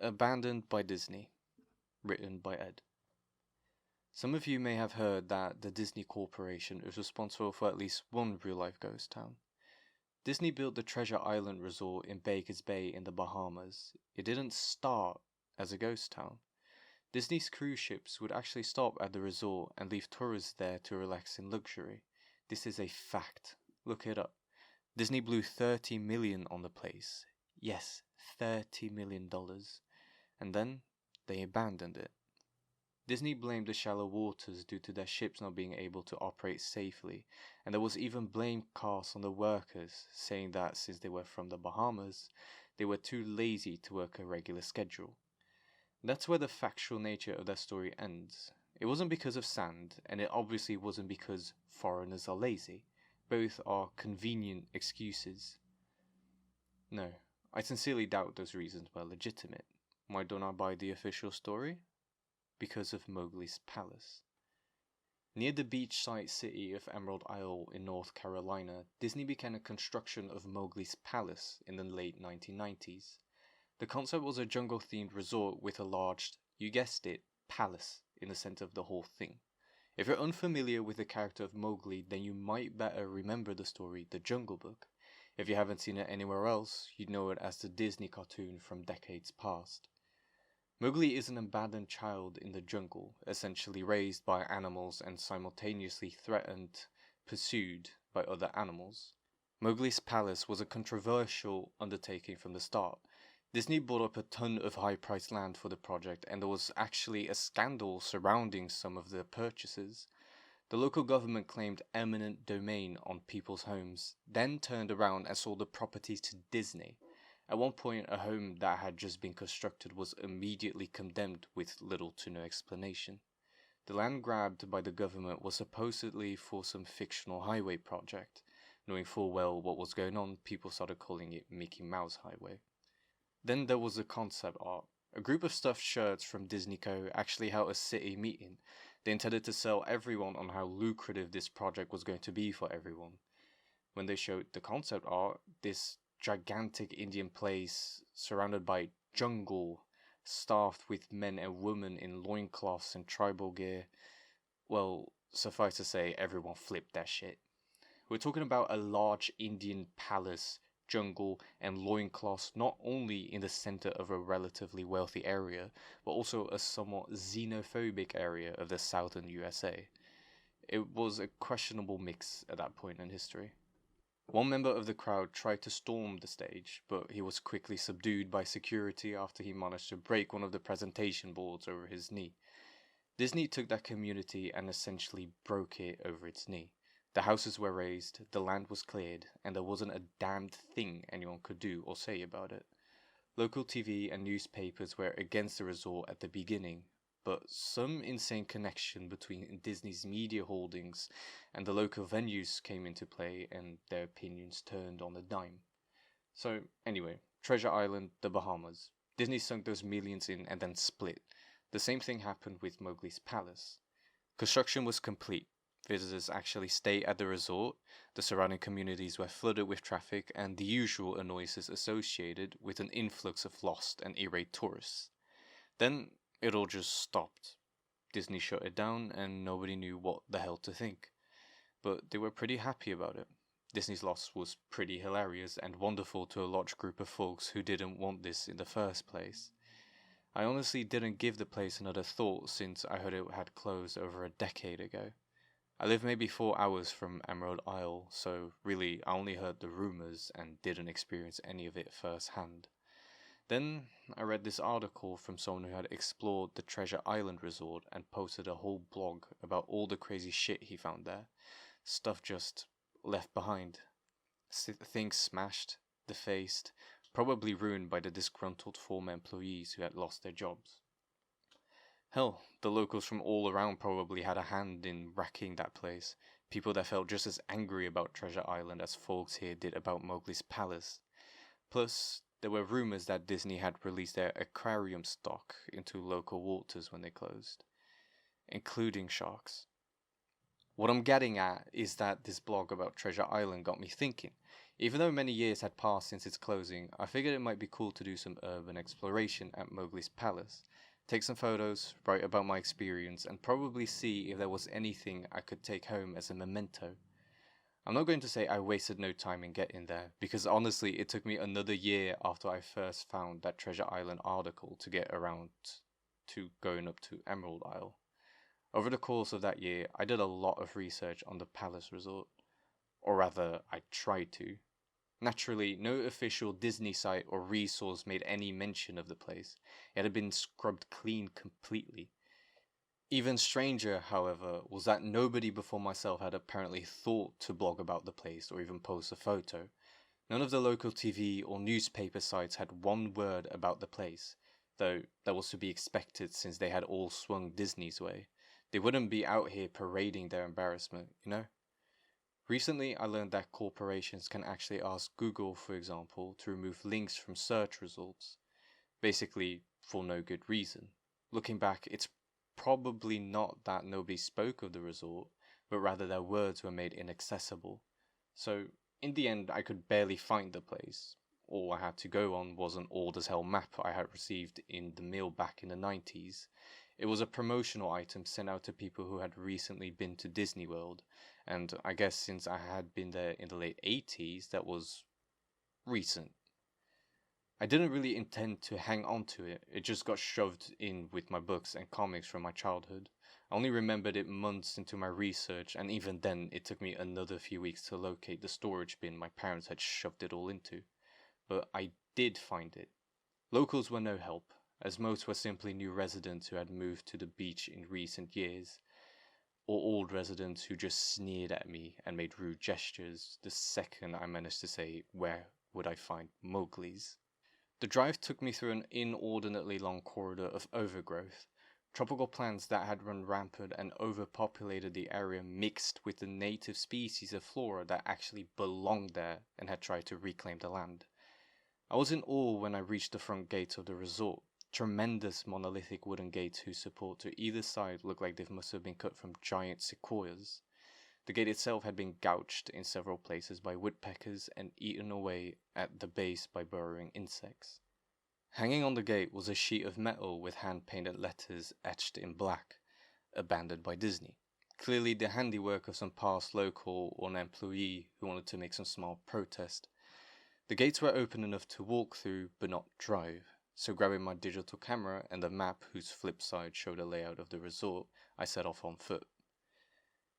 Abandoned by Disney, written by Ed. Some of you may have heard that the Disney Corporation is responsible for at least one real-life ghost town. Disney built the Treasure Island Resort in Baker's Bay in the Bahamas. It didn't start as a ghost town. Disney's cruise ships would actually stop at the resort and leave tourists there to relax in luxury. This is a fact. Look it up. Disney blew $30 million on the place. Yes, $30 million. And then they abandoned it. Disney blamed the shallow waters due to their ships not being able to operate safely, and there was even blame cast on the workers, saying that since they were from the Bahamas, they were too lazy to work a regular schedule. That's where the factual nature of their story ends. It wasn't because of sand, and it obviously wasn't because foreigners are lazy. Both are convenient excuses. No, I sincerely doubt those reasons were legitimate. Why don't I buy the official story? Because of Mowgli's palace. Near the beachside city of Emerald Isle in North Carolina, Disney began a construction of Mowgli's palace in the late 1990s. The concept was a jungle-themed resort with a large, you guessed it, palace in the center of the whole thing. If you're unfamiliar with the character of Mowgli, then you might better remember the story The Jungle Book. If you haven't seen it anywhere else, you'd know it as the Disney cartoon from decades past. Mowgli is an abandoned child in the jungle, essentially raised by animals and simultaneously threatened, pursued by other animals. Mowgli's palace was a controversial undertaking from the start. Disney bought up a ton of high-priced land for the project, and there was actually a scandal surrounding some of the purchases. The local government claimed eminent domain on people's homes, then turned around and sold the properties to Disney. At one point, a home that had just been constructed was immediately condemned with little to no explanation. The land grabbed by the government was supposedly for some fictional highway project. Knowing full well what was going on, people started calling it Mickey Mouse Highway. Then there was the concept art. A group of stuffed shirts from Disney Co. actually held a city meeting. They intended to sell everyone on how lucrative this project was going to be for everyone. When they showed the concept art, this gigantic Indian place surrounded by jungle, staffed with men and women in loincloths and tribal gear, well, suffice to say, everyone flipped that shit. We're talking about a large Indian palace, jungle, and loincloths not only in the center of a relatively wealthy area, but also a somewhat xenophobic area of the southern USA. It was a questionable mix at that point in history. One member of the crowd tried to storm the stage, but he was quickly subdued by security after he managed to break one of the presentation boards over his knee. Disney took that community and essentially broke it over its knee. The houses were razed, the land was cleared, and there wasn't a damned thing anyone could do or say about it. Local TV and newspapers were against the resort at the beginning, but some insane connection between Disney's media holdings and the local venues came into play, and their opinions turned on a dime. So, anyway, Treasure Island, the Bahamas. Disney sunk those millions in and then split. The same thing happened with Mowgli's palace. Construction was complete. Visitors actually stayed at the resort, the surrounding communities were flooded with traffic, and the usual annoyances associated with an influx of lost and irate tourists. Then it all just stopped. Disney shut it down and nobody knew what the hell to think. But they were pretty happy about it. Disney's loss was pretty hilarious and wonderful to a large group of folks who didn't want this in the first place. I honestly didn't give the place another thought since I heard it had closed over a decade ago. I live maybe 4 hours from Emerald Isle, so really I only heard the rumors and didn't experience any of it firsthand. Then I read this article from someone who had explored the Treasure Island Resort and posted a whole blog about all the crazy shit he found there. Stuff just left behind. Things smashed, defaced, probably ruined by the disgruntled former employees who had lost their jobs. Hell, the locals from all around probably had a hand in wrecking that place. People that felt just as angry about Treasure Island as folks here did about Mowgli's palace. Plus, there were rumors that Disney had released their aquarium stock into local waters when they closed, including sharks. What I'm getting at is that this blog about Treasure Island got me thinking. Even though many years had passed since its closing, I figured it might be cool to do some urban exploration at Mowgli's palace, take some photos, write about my experience, and probably see if there was anything I could take home as a memento. I'm not going to say I wasted no time in getting there, because honestly it took me another year after I first found that Treasure Island article to get around to going up to Emerald Isle. Over the course of that year, I did a lot of research on the Palace Resort, or rather, I tried to. Naturally, no official Disney site or resource made any mention of the place. It had been scrubbed clean completely. Even stranger, however, was that nobody before myself had apparently thought to blog about the place or even post a photo. None of the local TV or newspaper sites had one word about the place, though that was to be expected since they had all swung Disney's way. They wouldn't be out here parading their embarrassment, you know? Recently, I learned that corporations can actually ask Google, for example, to remove links from search results, basically for no good reason. Looking back, it's probably not that nobody spoke of the resort, but rather their words were made inaccessible. So, in the end, I could barely find the place. All I had to go on was an old as hell map I had received in the mail back in the 90s. It was a promotional item sent out to people who had recently been to Disney World, and I guess since I had been there in the late 80s, that was recent. I didn't really intend to hang on to it, it just got shoved in with my books and comics from my childhood. I only remembered it months into my research, and even then it took me another few weeks to locate the storage bin my parents had shoved it all into. But I did find it. Locals were no help, as most were simply new residents who had moved to the beach in recent years, or old residents who just sneered at me and made rude gestures the second I managed to say, "Where would I find Mowgli's?" The drive took me through an inordinately long corridor of overgrowth. Tropical plants that had run rampant and overpopulated the area mixed with the native species of flora that actually belonged there and had tried to reclaim the land. I was in awe when I reached the front gates of the resort. Tremendous monolithic wooden gates whose support to either side looked like they must have been cut from giant sequoias. The gate itself had been gouged in several places by woodpeckers and eaten away at the base by burrowing insects. Hanging on the gate was a sheet of metal with hand-painted letters etched in black, "Abandoned by Disney." Clearly the handiwork of some past local or an employee who wanted to make some small protest. The gates were open enough to walk through, but not drive, so grabbing my digital camera and a map whose flip side showed a layout of the resort, I set off on foot.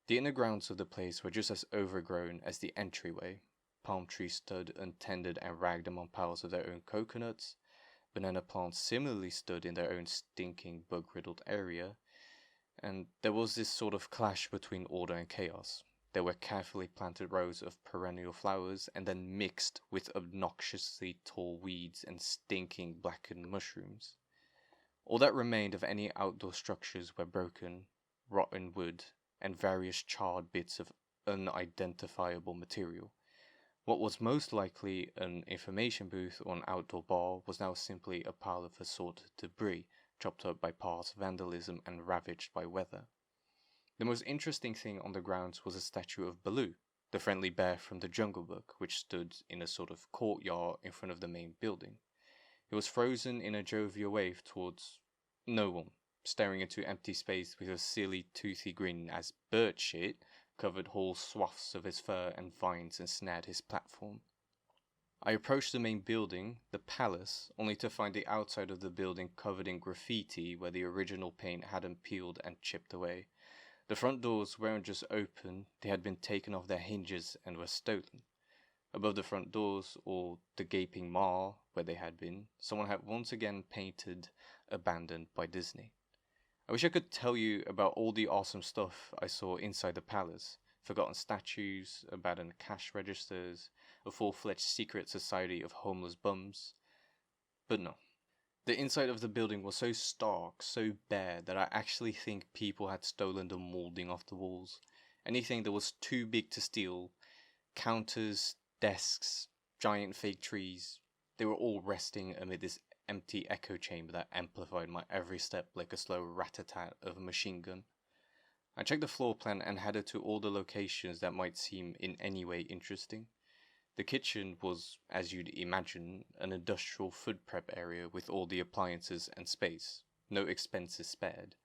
The inner grounds of the place were just as overgrown as the entryway. Palm trees stood untended and ragged among piles of their own coconuts. Banana plants similarly stood in their own stinking, bug-riddled area, and there was this sort of clash between order and chaos. There were carefully planted rows of perennial flowers, and then mixed with obnoxiously tall weeds and stinking blackened mushrooms. All that remained of any outdoor structures were broken, rotten wood, and various charred bits of unidentifiable material. What was most likely an information booth or an outdoor bar was now simply a pile of assorted debris, chopped up by past vandalism and ravaged by weather. The most interesting thing on the grounds was a statue of Baloo, the friendly bear from the Jungle Book, which stood in a sort of courtyard in front of the main building. It was frozen in a jovial wave towards no one, staring into empty space with a silly toothy grin as bird shit covered whole swaths of his fur and vines and snared his platform. I approached the main building, the palace, only to find the outside of the building covered in graffiti where the original paint hadn't peeled and chipped away. The front doors weren't just open, they had been taken off their hinges and were stolen. Above the front doors, or the gaping maw where they had been, someone had once again painted "Abandoned by Disney." I wish I could tell you about all the awesome stuff I saw inside the palace. Forgotten statues, abandoned cash registers, a full-fledged secret society of homeless bums. But no. The inside of the building was so stark, so bare, that I actually think people had stolen the molding off the walls. Anything that was too big to steal, counters, desks, giant fake trees, they were all resting amid this empty echo chamber that amplified my every step like a slow rat-a-tat of a machine gun. I checked the floor plan and headed to all the locations that might seem in any way interesting. The kitchen was, as you'd imagine, an industrial food prep area with all the appliances and space, no expenses spared.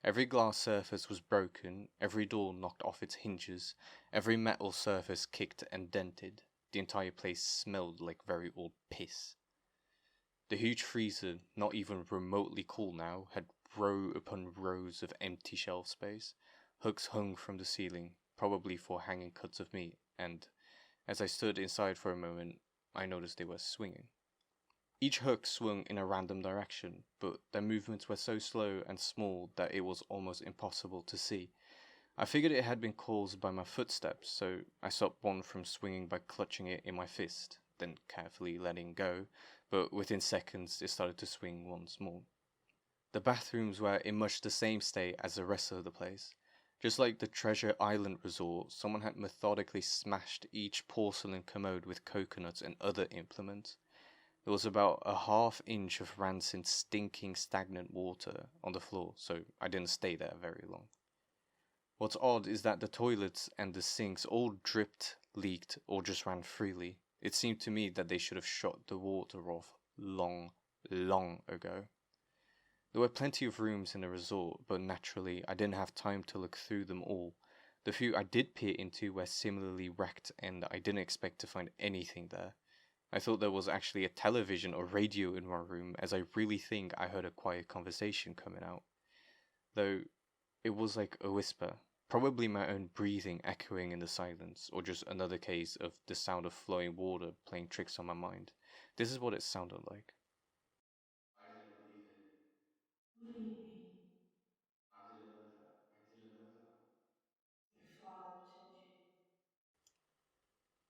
Every glass surface was broken, every door knocked off its hinges, every metal surface kicked and dented. The entire place smelled like very old piss. The huge freezer, not even remotely cool now, had row upon rows of empty shelf space. Hooks hung from the ceiling, probably for hanging cuts of meat, and as I stood inside for a moment, I noticed they were swinging. Each hook swung in a random direction, but their movements were so slow and small that it was almost impossible to see. I figured it had been caused by my footsteps, so I stopped one from swinging by clutching it in my fist, then carefully letting go, but within seconds it started to swing once more. The bathrooms were in much the same state as the rest of the place. Just like the Treasure Island resort, someone had methodically smashed each porcelain commode with coconuts and other implements. There was about a half-inch of rancid, stinking, stagnant water on the floor, so I didn't stay there very long. What's odd is that the toilets and the sinks all dripped, leaked, or just ran freely. It seemed to me that they should have shut the water off long, long ago. There were plenty of rooms in the resort, but naturally I didn't have time to look through them all. The few I did peer into were similarly wrecked, and I didn't expect to find anything there. I thought there was actually a television or radio in one room, as I really think I heard a quiet conversation coming out. Though it was like a whisper, probably my own breathing echoing in the silence, or just another case of the sound of flowing water playing tricks on my mind. This is what it sounded like. I didn't believe it. What do you mean? I didn't know that. I didn't know that. Your father told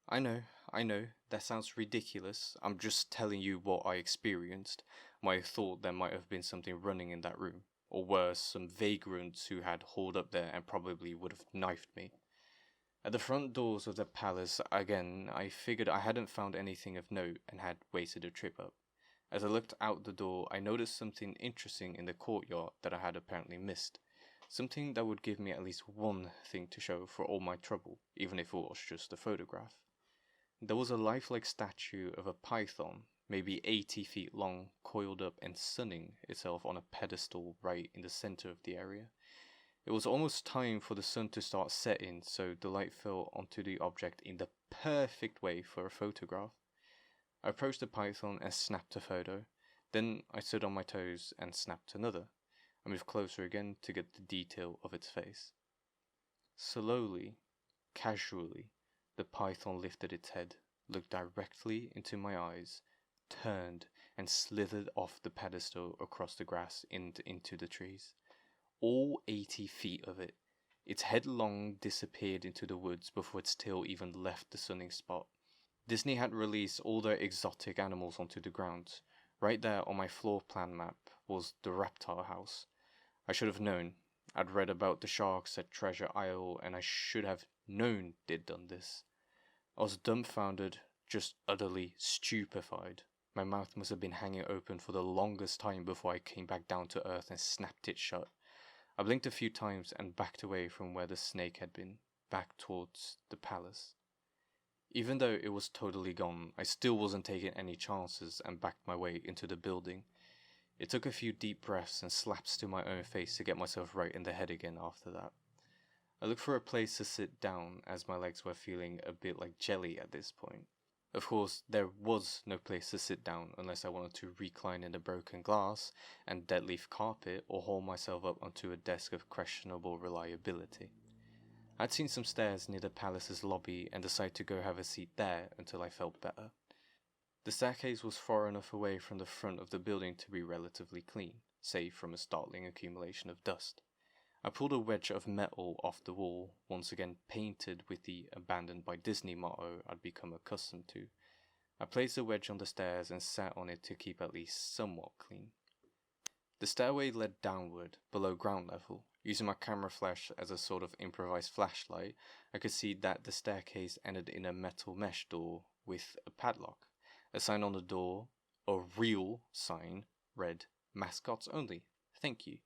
you. I know, that sounds ridiculous. I'm just telling you what I experienced. Might have thought there might have been something running in that room. Or worse, some vagrants who had hauled up there and probably would have knifed me. At the front doors of the palace, again, I figured I hadn't found anything of note and had wasted a trip up. As I looked out the door, I noticed something interesting in the courtyard that I had apparently missed. Something that would give me at least one thing to show for all my trouble, even if it was just a photograph. There was a lifelike statue of a python, maybe 80 feet long, coiled up and sunning itself on a pedestal right in the center of the area. It was almost time for the sun to start setting, so the light fell onto the object in the perfect way for a photograph. I approached the python and snapped a photo. Then I stood on my toes and snapped another. I moved closer again to get the detail of its face. Slowly, casually, the python lifted its head, looked directly into my eyes, turned, and slithered off the pedestal across the grass and into the trees. All 80 feet of it. Its headlong disappeared into the woods before its tail even left the sunning spot. Disney had released all their exotic animals onto the ground. Right there on my floor plan map was the reptile house. I should have known. I'd read about the sharks at Treasure Isle, and I should have known they'd done this. I was dumbfounded, just utterly stupefied. My mouth must have been hanging open for the longest time before I came back down to earth and snapped it shut. I blinked a few times and backed away from where the snake had been, back towards the palace. Even though it was totally gone, I still wasn't taking any chances and backed my way into the building. It took a few deep breaths and slaps to my own face to get myself right in the head again after that. I looked for a place to sit down as my legs were feeling a bit like jelly at this point. Of course, there was no place to sit down unless I wanted to recline in the broken glass and dead leaf carpet or haul myself up onto a desk of questionable reliability. I'd seen some stairs near the palace's lobby and decided to go have a seat there until I felt better. The staircase was far enough away from the front of the building to be relatively clean, save from a startling accumulation of dust. I pulled a wedge of metal off the wall, once again painted with the abandoned by Disney motto I'd become accustomed to. I placed the wedge on the stairs and sat on it to keep at least somewhat clean. The stairway led downward, below ground level. Using my camera flash as a sort of improvised flashlight, I could see that the staircase ended in a metal mesh door with a padlock. A sign on the door, a real sign, read, "Mascots only. Thank you."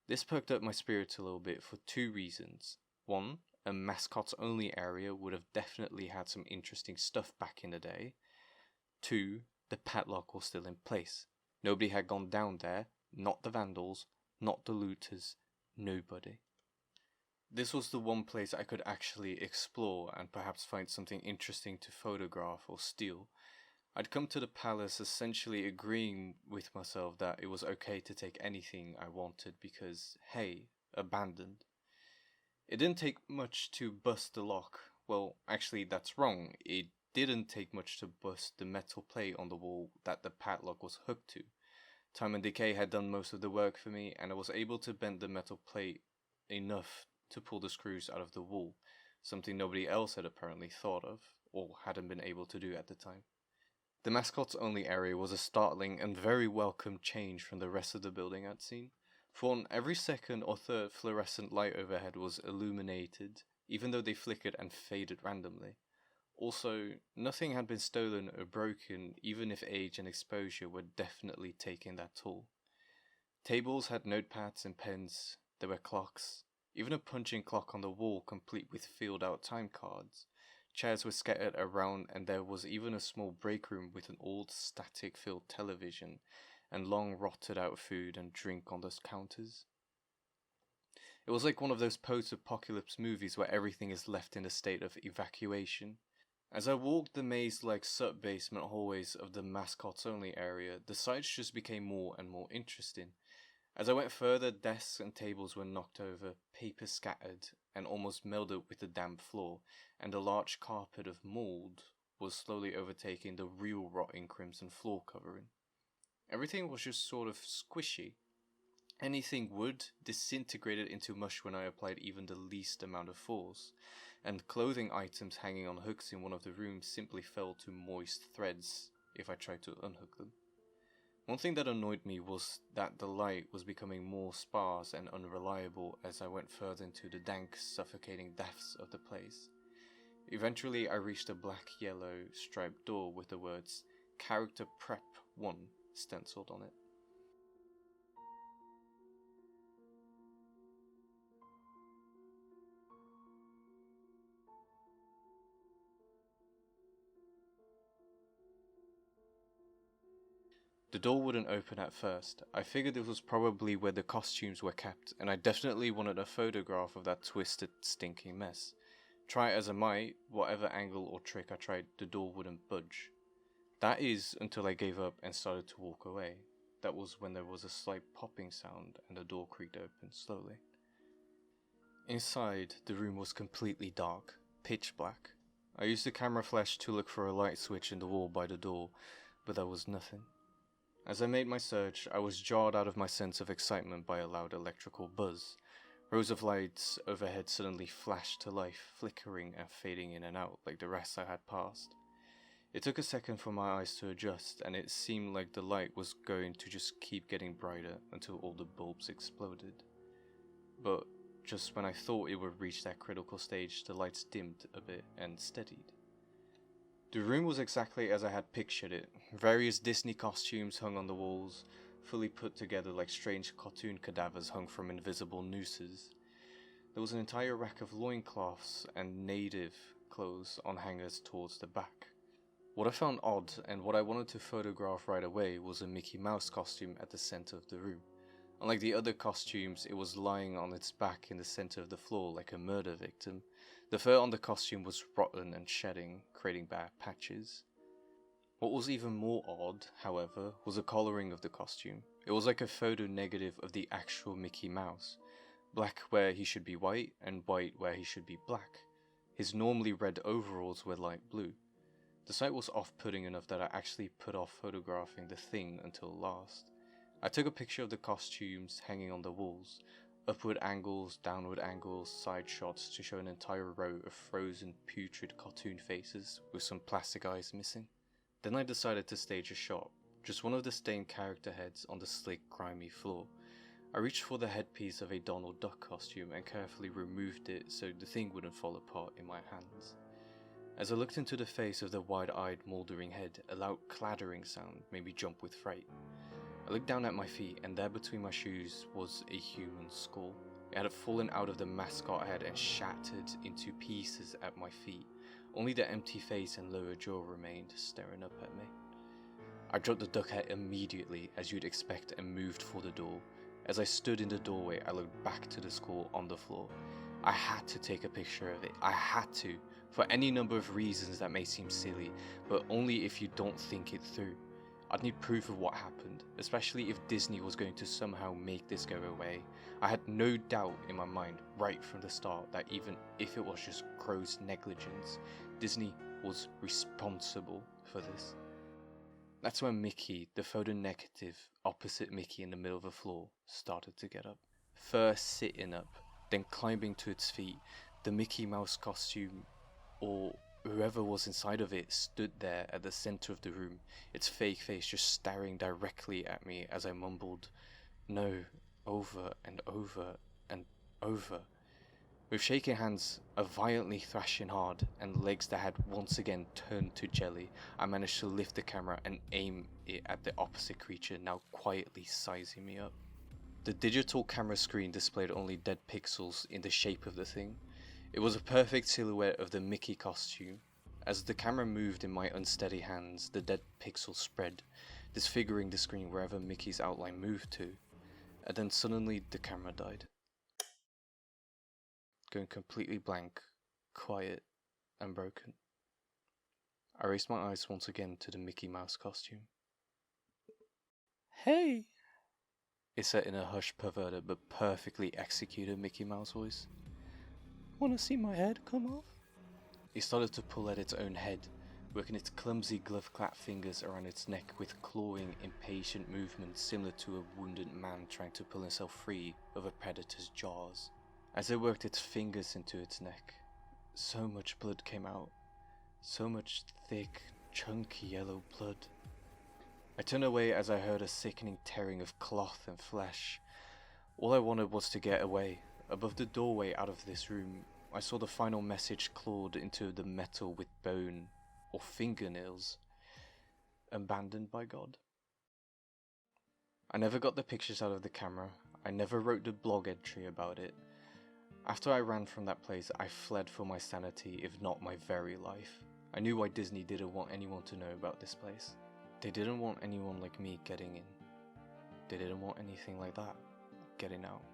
This perked up my spirits a little bit for two reasons. One, a mascots only area would have definitely had some interesting stuff back in the day. 2. The padlock was still in place. Nobody had gone down there, not the vandals, not the looters, nobody. This was the one place I could actually explore and perhaps find something interesting to photograph or steal. I'd come to the palace essentially agreeing with myself that it was okay to take anything I wanted because, hey, abandoned. It didn't take much to bust the lock. Well, actually, that's wrong. It didn't take much to bust the metal plate on the wall that the padlock was hooked to. Time and decay had done most of the work for me, and I was able to bend the metal plate enough to pull the screws out of the wall, something nobody else had apparently thought of, or hadn't been able to do at the time. The mascots only area was a startling and very welcome change from the rest of the building I'd seen. For on every second or third fluorescent light overhead was illuminated, even though they flickered and faded randomly. Also, nothing had been stolen or broken, even if age and exposure were definitely taking that toll. Tables had notepads and pens, there were clocks, even a punching clock on the wall complete with filled out time cards. Chairs were scattered around, and there was even a small break room with an old static filled television and long rotted out food and drink on those counters. It was like one of those post-apocalypse movies where everything is left in a state of evacuation. As I walked the maze-like sub-basement hallways of the mascots only area, the sights just became more and more interesting. As I went further, desks and tables were knocked over, paper scattered, and almost melded with the damp floor, and a large carpet of mold was slowly overtaking the real rotting crimson floor covering. Everything was just sort of squishy. Anything wood disintegrated into mush when I applied even the least amount of force, and clothing items hanging on hooks in one of the rooms simply fell to moist threads if I tried to unhook them. One thing that annoyed me was that the light was becoming more sparse and unreliable as I went further into the dank, suffocating depths of the place. Eventually, I reached a black-yellow striped door with the words Character Prep 1 stenciled on it. The door wouldn't open at first. I figured this was probably where the costumes were kept, and I definitely wanted a photograph of that twisted, stinking mess. Try it as I might, whatever angle or trick I tried, the door wouldn't budge. That is, until I gave up and started to walk away. That was when there was a slight popping sound and the door creaked open slowly. Inside, the room was completely dark, pitch black. I used the camera flash to look for a light switch in the wall by the door, but there was nothing. As I made my search, I was jarred out of my sense of excitement by a loud electrical buzz. Rows of lights overhead suddenly flashed to life, flickering and fading in and out like the rest I had passed. It took a second for my eyes to adjust, and it seemed like the light was going to just keep getting brighter until all the bulbs exploded. But just when I thought it would reach that critical stage, the lights dimmed a bit and steadied. The room was exactly as I had pictured it. Various Disney costumes hung on the walls, fully put together like strange cartoon cadavers hung from invisible nooses. There was an entire rack of loincloths and native clothes on hangers towards the back. What I found odd, and what I wanted to photograph right away, was a Mickey Mouse costume at the center of the room. Unlike the other costumes, it was lying on its back in the center of the floor like a murder victim. The fur on the costume was rotten and shedding, creating bad patches. What was even more odd, however, was the coloring of the costume. It was like a photo negative of the actual Mickey Mouse. Black where he should be white, and white where he should be black. His normally red overalls were light blue. The sight was off-putting enough that I actually put off photographing the thing until last. I took a picture of the costumes hanging on the walls, upward angles, downward angles, side shots to show an entire row of frozen, putrid cartoon faces with some plastic eyes missing. Then I decided to stage a shot, just one of the stained character heads on the slick, grimy floor. I reached for the headpiece of a Donald Duck costume and carefully removed it so the thing wouldn't fall apart in my hands. As I looked into the face of the wide-eyed, mouldering head, a loud clattering sound made me jump with fright. I looked down at my feet, and there between my shoes was a human skull. It had fallen out of the mascot head and shattered into pieces at my feet. Only the empty face and lower jaw remained, staring up at me. I dropped the duck head immediately, as you'd expect, and moved for the door. As I stood in the doorway, I looked back to the skull on the floor. I had to take a picture of it. I had to, for any number of reasons that may seem silly, but only if you don't think it through. I'd need proof of what happened, especially if Disney was going to somehow make this go away. I had no doubt in my mind right from the start that even if it was just gross negligence, Disney was responsible for this. That's when Mickey, the photo negative opposite Mickey in the middle of the floor, started to get up. First sitting up, then climbing to its feet. The Mickey Mouse costume, or whoever was inside of it, stood there at the center of the room, its fake face just staring directly at me as I mumbled, "No," over and over and over. With shaking hands, a violently thrashing hard, and legs that had once again turned to jelly, I managed to lift the camera and aim it at the opposite creature, now quietly sizing me up. The digital camera screen displayed only dead pixels in the shape of the thing. It was a perfect silhouette of the Mickey costume. As the camera moved in my unsteady hands, the dead pixels spread, disfiguring the screen wherever Mickey's outline moved to. And then suddenly the camera died. Going completely blank, quiet, and broken. I raised my eyes once again to the Mickey Mouse costume. "Hey!" it said in a hushed, perverted but perfectly executed Mickey Mouse voice. "Wanna see my head come off?" It started to pull at its own head, working its clumsy glove-clapped fingers around its neck with clawing, impatient movements similar to a wounded man trying to pull himself free of a predator's jaws. As it worked its fingers into its neck, so much blood came out. So much thick, chunky yellow blood. I turned away as I heard a sickening tearing of cloth and flesh. All I wanted was to get away. Above the doorway out of this room, I saw the final message clawed into the metal with bone or fingernails. Abandoned by God. I never got the pictures out of the camera. I never wrote the blog entry about it. After I ran from that place, I fled for my sanity, if not my very life. I knew why Disney didn't want anyone to know about this place. They didn't want anyone like me getting in. They didn't want anything like that getting out.